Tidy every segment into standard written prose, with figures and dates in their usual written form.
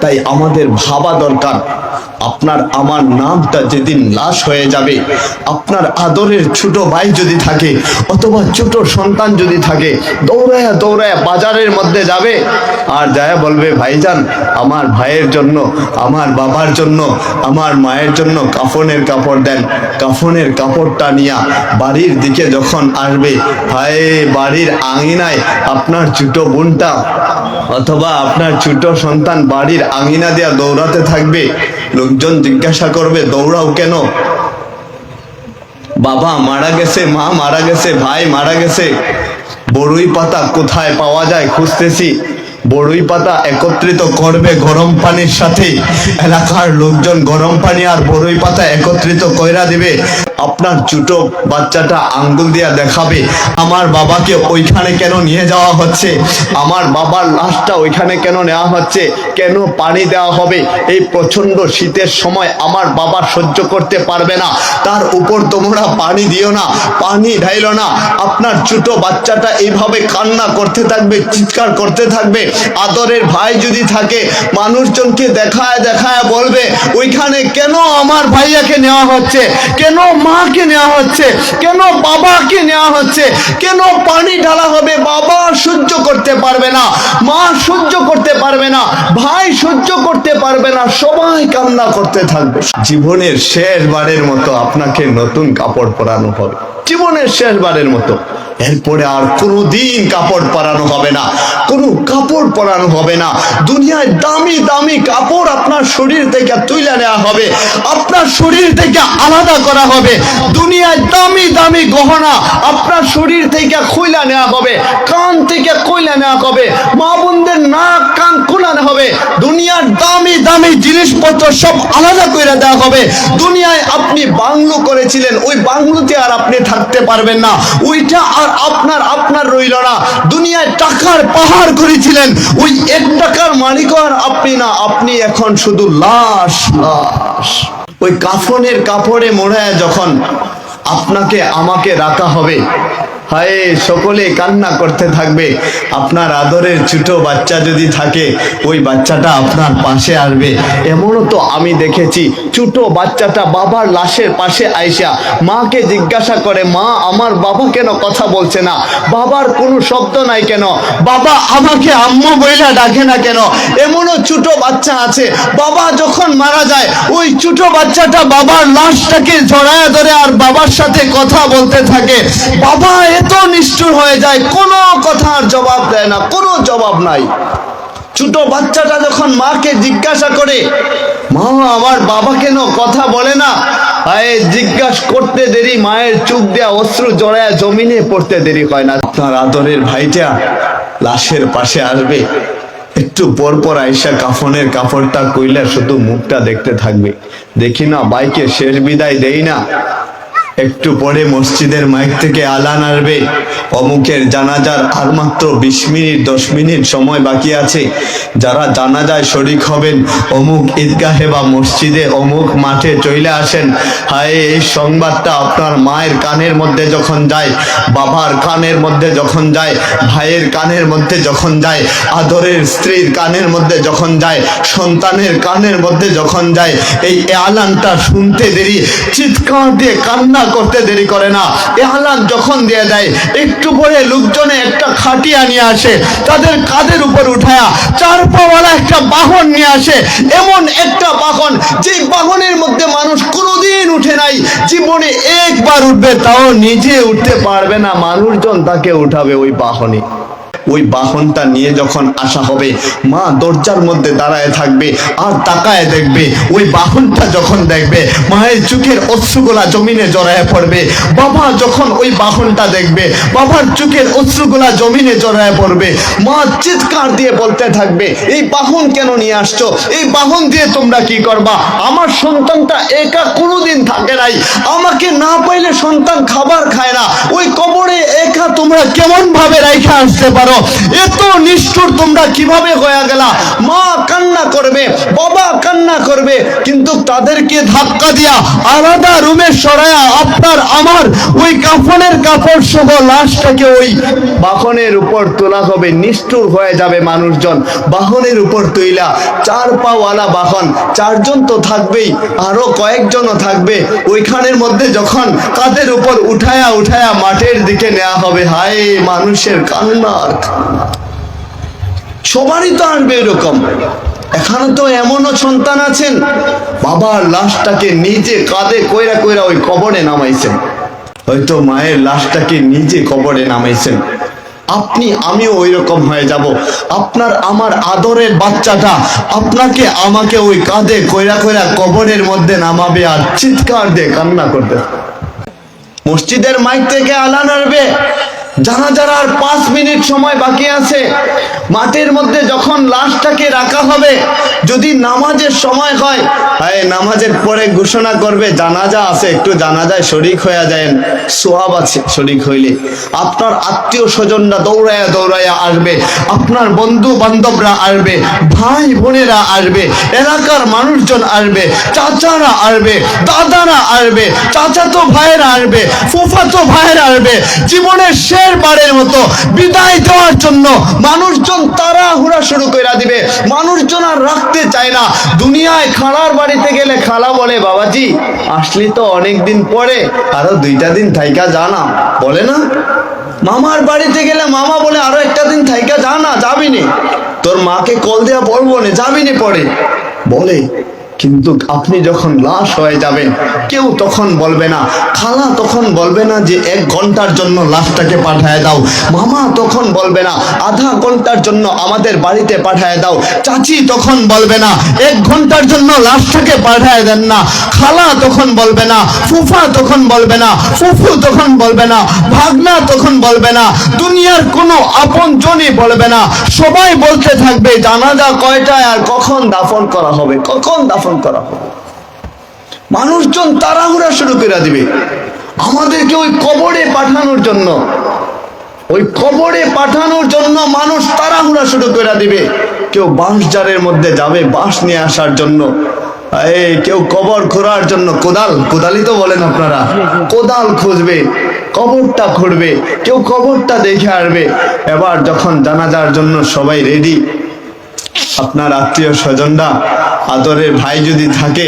তাই আমাদের ভাবা দরকার, আপনার আমার নামটা যেদিন লাশ হয়ে যাবে, আপনার আদরের ছোট ভাই যদি থাকে অথবা ছোট সন্তান যদি থাকে, দৌড়ায়া দৌড়ায়া বাজারের মধ্যে যাবে আর যায় বলবে, ভাইজান আমার ভাইয়ের জন্য, আমার বাবার জন্য, আমার মায়ের জন্য কাফনের কাপড় দেন। কাফনের কাপড়টা নিয়া বাড়ির দিকে যখন আসবে, ভাই বাড়ির আঙিনায় আপনার ছোট বোনটা অথবা আপনার ছোট সন্তান বাড়ির আঙিনা দিয়া দৌড়াতে থাকবে। লোকজন জিজ্ঞাসা করবে, দৌড়াও কেন? বাবা মারা গেছে, মা মারা গেছে, ভাই মারা গেছে। বড়ই পাতা কোথায় পাওয়া যায় খুঁজতেছি। বড়ই পাতা একত্রিত করবে গরম পানির সাথে, এলাকার লোকজন গরম পানি আর বড়ই পাতা একত্রিত কইরা দিবে। আপনার ছোট বাচ্চাটা আঙ্গুল দিয়া দেখাবে, আমার বাবাকে ওইখানে কেন নিয়ে যাওয়া হচ্ছে, আমার বাবার লাশটা ওইখানে কেন নেওয়া হচ্ছে, কেন পানি দেওয়া হবে? এই প্রচন্ড শীতের সময় আমার বাবা সহ্য করতে পারবে না, তার উপর তোমরা পানি দিও না, পানি ঢাইলো না। আপনার ছোট বাচ্চাটা এইভাবে কান্না করতে থাকবে, চিৎকার করতে থাকবে। আদরের ভাই যদি থাকে, মানুষজনকে দেখায় দেখায় বলবে, ওইখানে কেন আমার ভাইয়াকে নেওয়া হচ্ছে, কেন মাকে নেওয়া হচ্ছে, কেন বাবাকে নেওয়া হচ্ছে, কেন পানি ঢালা হবে? বাবা সহ্য করতে পারবে না, মা সহ্য করতে পারবে না, ভাই সহ্য করতে পারবে না, সবাই কান্না করতে থাকবে। জীবনের শেষবারের মতো আপনাকে নতুন কাপড় পরানো হবে, জীবনের শেষবারের মতো। এরপরে আর কোনোদিন কাপড় পরানো হবে না, কোনো কাপড় পরানো হবে না। দুনিয়ায় দামি দামি কাপড় আপনার শরীর থেকে তুলে নেওয়া হবে, আপনার শরীর থেকে আলাদা করা হবে। দুনিয়ায় দামি দামি গহনা আপনার শরীর থেকে খুলে নেওয়া হবে, কান থেকে খুলে নেওয়া হবে, মা বোনদের নাক কান খুলানো হবে। দুনিয়ার দামি দামি জিনিসপত্র সব আলাদা করে দেওয়া হবে। দুনিয়ায় আপনি বাংলো করেছিলেন, ওই বাংলোতে আর আপনি থাকতে পারবেন না, ওইটা আর আপনার রইল না। দুনিয়ায় টাকার পাহাড় করেছিলেন, ওই 1 টাকার মালিক আর আপনি না, আপনি এখন শুধু লাশ লাশ। ওই কাফনের কাপড়ে মোড়ায় যখন আপনাকে আমাকে রাখা হবে, হায় সকলে কান্না করতে থাকবে। আপনার আদরের ছোট বাচ্চা যদি থাকে, ওই বাচ্চাটা আপনার পাশে আসবে। এমনও তো আমি দেখেছি, ছোট বাচ্চাটা বাবার লাশের পাশে আইসা মাকে জিজ্ঞাসা করে, মা আমার বাবা কেন কথা বলছে না, বাবার কোনো শব্দ নাই কেন, বাবা আমাকে আম্মু বইলা ডাকে না কেন? এমনও ছোট বাচ্চা আছে, বাবা যখন মারা যায় ওই ছোট বাচ্চাটা বাবার লাশটাকে জড়ায় ধরে আর বাবার সাথে কথা বলতে থাকে। বাবা এত নিষ্ঠুর হয়ে যায়, কোনো কথার জবাব দেয় না, কোনো জবাব নাই। ছোট বাচ্চাটা যখন মাকে জিজ্ঞাসা করে, মা আমার বাবা কেন কথা বলে না, জিজ্ঞাসা করতে দেরি মায়ের চোখ দেয়া অশ্রু জড়ায় জমিনে পড়তে দেরি হয় না। আপনার আদরের ভাইটা লাশের পাশে আসবে, একটু পর পর আইসা কাফনের কাপড়টা কইলা শুধু মুখটা দেখতে থাকবে। দেখি না বাইকে শেষ বিদায় দেই না, একটু পরে মসজিদের মাইক থেকে আলান আসবে, অমুকের জানাজার আর মাত্র 20 মিনিট 10 মিনিট সময় বাকি আছে, যারা জানাজায় শরীক হবেন অমুক ঈদগাহে বা মসজিদে অমুক মাঠে চলে আসেন। হায় এই সংবাদটা আপনার মায়ের কানের মধ্যে যখন যায়, বাবার কানের মধ্যে যখন যায়, ভাইয়ের কানের মধ্যে যখন যায়, আদরের স্ত্রীর কানের মধ্যে যখন যায়, সন্তানের কানের মধ্যে যখন যায়, এই আলানটা শুনতে দেরি, চিৎকার দিয়ে কান্না করতে দেরি করে না। এলান যখন দিয়ে দেয়, একটু পরে লোকজনে একটা খাটিয়া নিয়ে আসে, তাদের কাঁধের উপর উঠায়া 4 পাওয়ালা একটা বাহন নিয়ে আসে। এমন একটা বাহন, যে বাহনের মধ্যে মানুষ কোনোদিন উঠে নাই, জীবনে একবার উঠবে, তাও নিজে উঠতে পারবে না, মানুষজন তাকে উঠাবে ওই বাহনে। ওই বাহনটা নিয়ে যখন আসা হবে, মা দরজার মধ্যে দাঁড়ায় থাকবে আর তাকায় দেখবে। ওই বাহনটা যখন দেখবে, মায়ের চোখের অশ্রুগুলা জমিনে জড়ায় পড়বে। বাবা যখন ওই বাহনটা দেখবে, বাবার চোখের অশ্রুগুলা জমিনে জড়ায় পড়বে। মা চিৎকার দিয়ে বলতে থাকবে, এই বাহন কেন নিয়ে আসছো, এই বাহন দিয়ে তোমরা কি করবা? আমার সন্তানটা একা কোনোদিন থাকে নাই, আমাকে না পাইলে সন্তান খাবার খায় না, ওই কবরে একা তোমরা কেমন ভাবে রাইখা আসতে পারো? এত নিষ্ঠুর তোমরা কিভাবে হয়ে গেলা? মা কান্না করবে, বাবা কান্না করবে, কিন্তু তাদেরকে ধাক্কা দিয়া আলাদা রুমে সরায়া আপনার আমার ওই কাফনের কাপড় সহ লাশটাকে ওই বাহনের উপর তোলা হবে। নিষ্ঠুর হয়ে যাবে মানুষজন। বাহনের উপর তুইলা, 4 পাওয়ালা বাহন, 4 জন তো থাকবেই, আরো কয়েকজনও থাকবে। ওইখানের মধ্যে যখন কাঁধের উপর উঠায়া উঠায়া মাঠের দিকে নেওয়া হবে, হায় মানুষের কান্নার। সবারই তো আসবে এরকম। এখানে তো এমনও সন্তান আছেন, বাবার লাশটাকে নিজে কাঁধে কইরা কইরা ওই কবরে নামাইছেন, হয়তো মায়ের লাশটাকে নিজে কবরে নামাইছেন। আপনি আমিও ওই রকম হয়ে যাব। আপনার আমার আদরের বাচ্চাটা আপনাকে আমাকে ওই কাঁধে কইরা কইরা কবরের মধ্যে নামাবে আর চিৎকার দিয়ে কান্না করবে। মসজিদের মাইক থেকে আলান আসবে, জানাজার আর 5 মিনিট সময় বাকি আছে। মাঠের মধ্যে যখন লাশটাকে রাখা হবে, যদি নামাজের সময় হয়, নামাজের পরে ঘোষণা করবে জানাজা আছে, একটু জানাজায় শরীক হয়ে যায়, সোয়াব আছে শরীক হইলে। আপনার আত্মীয় স্বজনরা দৌড়ায়া দৌড়ায়া আসবে, আপনার বন্ধু বান্ধবরা আসবে, ভাই বোনেরা আসবে, এলাকার মানুষজন আসবে, চাচারা আসবে, দাদারা আসবে, চাচাতো ভাইয়েরা আসবে, ফুফাতো ভাইয়েরা আসবে। জীবনের শেষবারের মতো বিদায় দেওয়ার জন্য মানুষজন তাড়াহুড়া শুরু করে দিবে। মানুষজন আর রাখতে চায় না। দুনিয়ায় খালার বাড়িতে গেলে খালা বলে, বাবাজি আসলি তো অনেকদিন পরে, আরো 2টা দিন থাইকা যা না, বলে না? মামার বাড়িতে গেলে মামা বলে, আরো 1টা দিন থাইকা যা না, যাবি নে, তোর মাকে কল দেয়া বলবো না, যাবি নে পরে, বলে। কিন্তু আপনি যখন লাশ হয়ে যাবেন, কেউ তখন বলবে না, খালা তখন বলবে না যে 1 ঘন্টার জন্য লাশটাকে পাঠায় দাও, মামা তখন বলবে না আধা ঘন্টার জন্য আমাদের বাড়িতে পাঠায় দাও, চাচি তখন বলবে না 1 ঘন্টার জন্য লাশটাকে পাঠায় দেন না, খালা তখন বলবে না, ফুফা তখন বলবে না, ফুফু তখন বলবে না, ভাগনা তখন বলবে না, দুনিয়ার কোনো আপনজনই বলবে না। সবাই বলতে থাকবে জানাজা কয়টায় আর কখন দাফন করা হবে, কখন দাফন করা হবে। মানুষজন তাড়াহুড়া শুরু করে দিবে আমাদেরকে ওই কবরে পাঠানোর জন্য। ওই কবরে পাঠানোর জন্য মানুষ তাড়াহুড়া শুরু করে দিবে। কেউ বাঁশঝাড়ের মধ্যে যাবে বাঁশ নিয়ে আসার জন্য, কেউ কবর খোঁড়ার জন্য কোদালই তো বলেন আপনারা, কোদাল খুঁজবে, কবরটা খুঁড়বে, কেউ কবরটা দেখে আসবে। এবার যখন জানাজার জন্য সবাই রেডি, আপনার আত্মীয় স্বজনরা, আদরের ভাই যদি থাকে,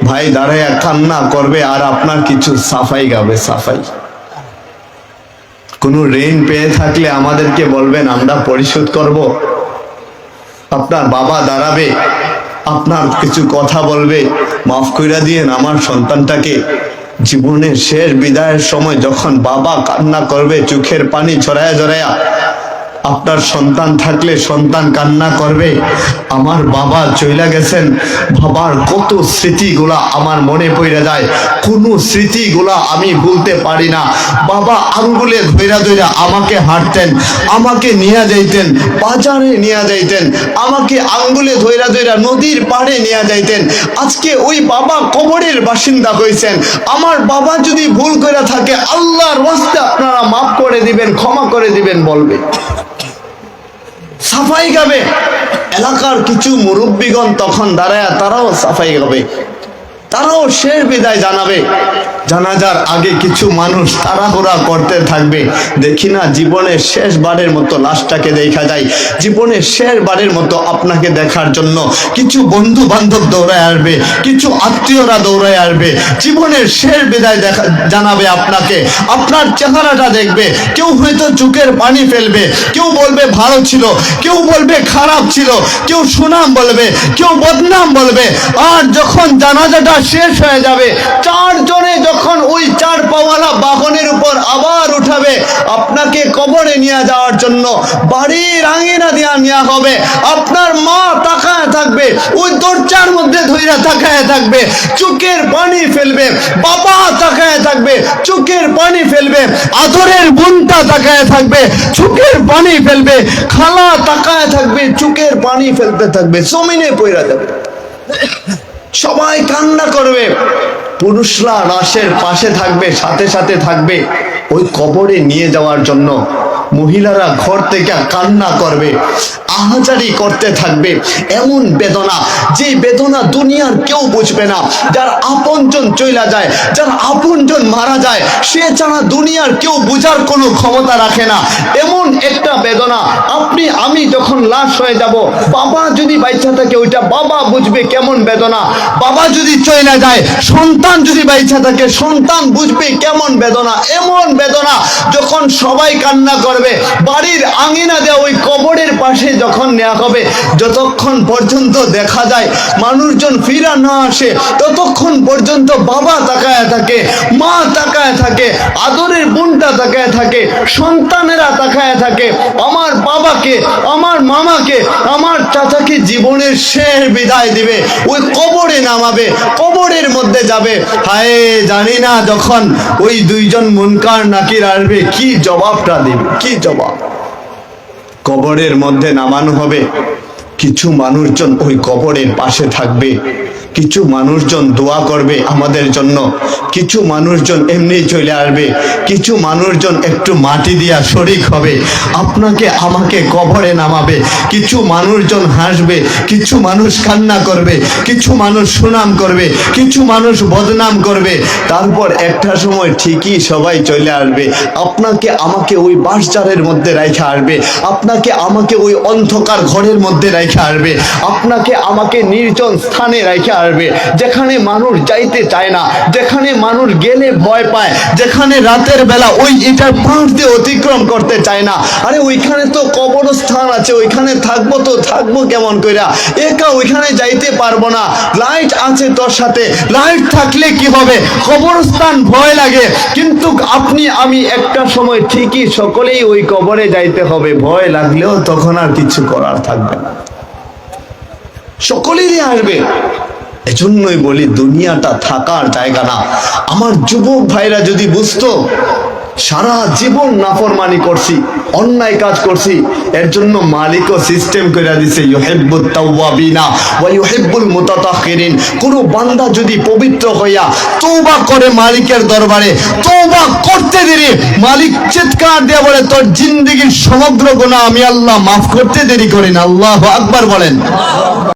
ভাই দাঁড়ায় কান্না করবে আর আপনার কিছু সাফাই গাবে। সাফাই কোনো ঋণ পেয়ে থাকলে আমাদেরকে বলবেন, আমরা পরিশোধ করব। আপনার বাবা দাঁড়াবে, আপনার কিছু কথা বলবে, মাফ কইরা দিয়েন আমার সন্তানটাকে। জীবনের শেষ বিদায়ের সময় যখন বাবা কান্না করবে, চোখের পানি ঝরায়া ঝরায়া, আপনার সন্তান থাকলে সন্তান কান্না করবে, আমার বাবা চইলা গেছেন, বাবার কত স্মৃতিগুলা আমার মনে পড়ে যায়, কোন স্মৃতিগুলা আমি ভুলতে পারি না। বাবা আঙ্গুলে ধইরা ধইরা আমাকে হাঁটতেন, আমাকে নিয়ে যাইতেন, বাজারে নিয়ে যাইতেন, আমাকে আঙ্গুলে ধইরা ধইরা নদীর পাড়ে নিয়ে যাইতেন। আজকে ওই বাবা কবরের বাসিন্দা হয়েছেন। আমার বাবা যদি ভুল করে থাকে, আল্লাহর ওয়াস্তে আপনারা মাফ করে দিবেন, ক্ষমা করে দিবেন বলবে। সাফাই গাবে। এলাকার কিছু মুরব্বীগণ তখন দাঁড়ায়, তারাও সাফাই গাবে, তারাও শেষ বিদায় জানাবে। জানাজার আগে কিছু মানুষ তাড়াহুড়া করতে থাকবে, দেখি না জীবনের শেষবারের মতো লাশটাকে দেখা যায়, জীবনের শেষবারের মতো আপনাকে দেখার জন্য কিছু বন্ধু বান্ধব দৌড়ায় আসবে, কিছু আত্মীয়রা দৌড়ায় আসবে, জীবনের শেষ বিদায় জানাবে আপনাকে, আপনার চেহারাটা দেখবে। কেউ হয়তো চোখের পানি ফেলবে, কেউ বলবে ভালো ছিল, কেউ বলবে খারাপ ছিল, কেউ সুনাম বলবে, কেউ বদনাম বলবে। আর যখন জানাজাটা শেষ হয়ে যাবে, 4 জনে যখন ওই 4 পাওয়ালা বাহনের উপর আবার উঠাবে, আপনাকে কবরে নিয়ে যাওয়ার জন্য বাড়ির আঙিনা দিয়া নেওয়া হবে। আপনার মা তাকায় থাকবে, ওই দরজার মধ্যে ধইরা তাকায় থাকবে, চোখের পানি ফেলবে। বাবা তাকায় থাকবে, চোখের পানি ফেলবে। আদরের বোনটা তাকায় থাকবে, চোখের পানি ফেলবে। খালা তাকায় থাকবে, চোখের পানি ফেলতে থাকবে, জমিনে পড়ে যাবে। সবাই কান্না করবে। পুরুষরা লাশের পাশে থাকবে, সাথে সাথে থাকবে ওই কবরে নিয়ে যাওয়ার জন্য। মহিলারা ঘর থেকে কান্না করবে, আহাজারি করতে থাকবে। এমন বেদনা, যে বেদনা দুনিয়ার কেউ বুঝবে না। যার আপনজন চইলা যায়, যার আপনজন মারা যায়, সে ছাড়া দুনিয়ার কেউ বুঝার কোনো ক্ষমতা রাখে না। এমন একটা বেদনা, আপনি আমি যখন লাশ হয়ে যাব, বাবা যদি বাইচা থাকে ওইটা বাবা বুঝবে কেমন বেদনা। বাবা যদি চইলা যায়, সন্তান যদি বাইচা থাকে, সন্তান বুঝবে কেমন বেদনা। এমন বেদনা যখন সবাই কান্না করবে, বাড়ির আঙিনা দেওয়া ওই কবরের পাশে যখন নেওয়া হবে, যতক্ষণ পর্যন্ত দেখা যায় মানুষজন ফিরা না আসে, ততক্ষণ পর্যন্ত বাবা তাকায় থাকে, মা তাকায় থাকে, আদরের বোনটা তাকায় থাকে, সন্তানেরা তাকায় থাকে আমার বাবাকে, আমার মামাকে, আমার চাচাকে জীবনের শেষ বিদায় দিবে, ওই কবরে নামাবে, কবরের মধ্যে যাবে। হায় জানি না যখন ওই দুইজন মুনকার নাকির আসবে কি জবাবটা দিবে, কি জবাব। কবরের মধ্যে নামানো হবে, কিছু মানুষজন ওই কবরের পাশে থাকবে, কিছু মানুষজন দোয়া করবে আমাদের জন্য, কিছু মানুষজন এমনি চলে আসবে, কিছু মানুষজন একটু মাটি দিয়া শরিক হবে, আপনাকে আমাকে কবরে নামাবে। কিছু মানুষজন হাসবে, কিছু মানুষ কান্না করবে, কিছু মানুষ সুনাম করবে, কিছু মানুষ বদনাম করবে। তারপর একটা সময় ঠিকই সবাই চলে আসবে, আপনাকে আমাকে ওই বাঁশঝাড়ের মধ্যে রাখা আসবে, আপনাকে আমাকে ওই অন্ধকার ঘরের মধ্যে রাখা আসবে, আপনাকে আমাকে নির্জন স্থানে রাখা আসবে, যেখানে মানুষ যাইতে চায় না, যেখানে মানুষ গেলে ভয় পায়, যেখানে রাতের বেলা ওই এটার পাশ দিয়ে অতিক্রম করতে চায় না। আরে ওইখানে তো কবরস্থান আছে, ওইখানে থাকবো তো থাকবো কেমন কইরা, একা ওইখানে যাইতে পারবো না, লাইট আছে তোর সাথে, লাইট থাকলে কি হবে, কবরস্থান ভয় লাগে। কিন্তু আপনি আমি একটা সময় ঠিকই সকলেই ওই কবরে যাইতে হবে, ভয় লাগলেও তখন আর কিছু করার থাকবে না, সকলেরই আসবে। এজন্যই বলি দুনিয়াটা থাকার জায়গা না। আমার যুবক ভাইরা যদি বুঝতো সারা জীবন নাফরমানি করছি, অন্যায় কাজ করছি, এর জন্য মালিকও সিস্টেম করে দিছে ইউহিব্বুত তাওয়াবিনা ওয়া ইউহিব্বুল মুতাতাহহিরিন। কোন বান্দা যদি পবিত্র হইয়া তওবা করে মালিকের দরবারে, তওবা করতে দেরি মালিক চিৎকার দিয়ে বলে তোর জিন্দেগীর সমগ্র গুনাহ আমি আল্লাহ মাফ করতে দেরি করি না। আল্লাহু আকবার বলেন।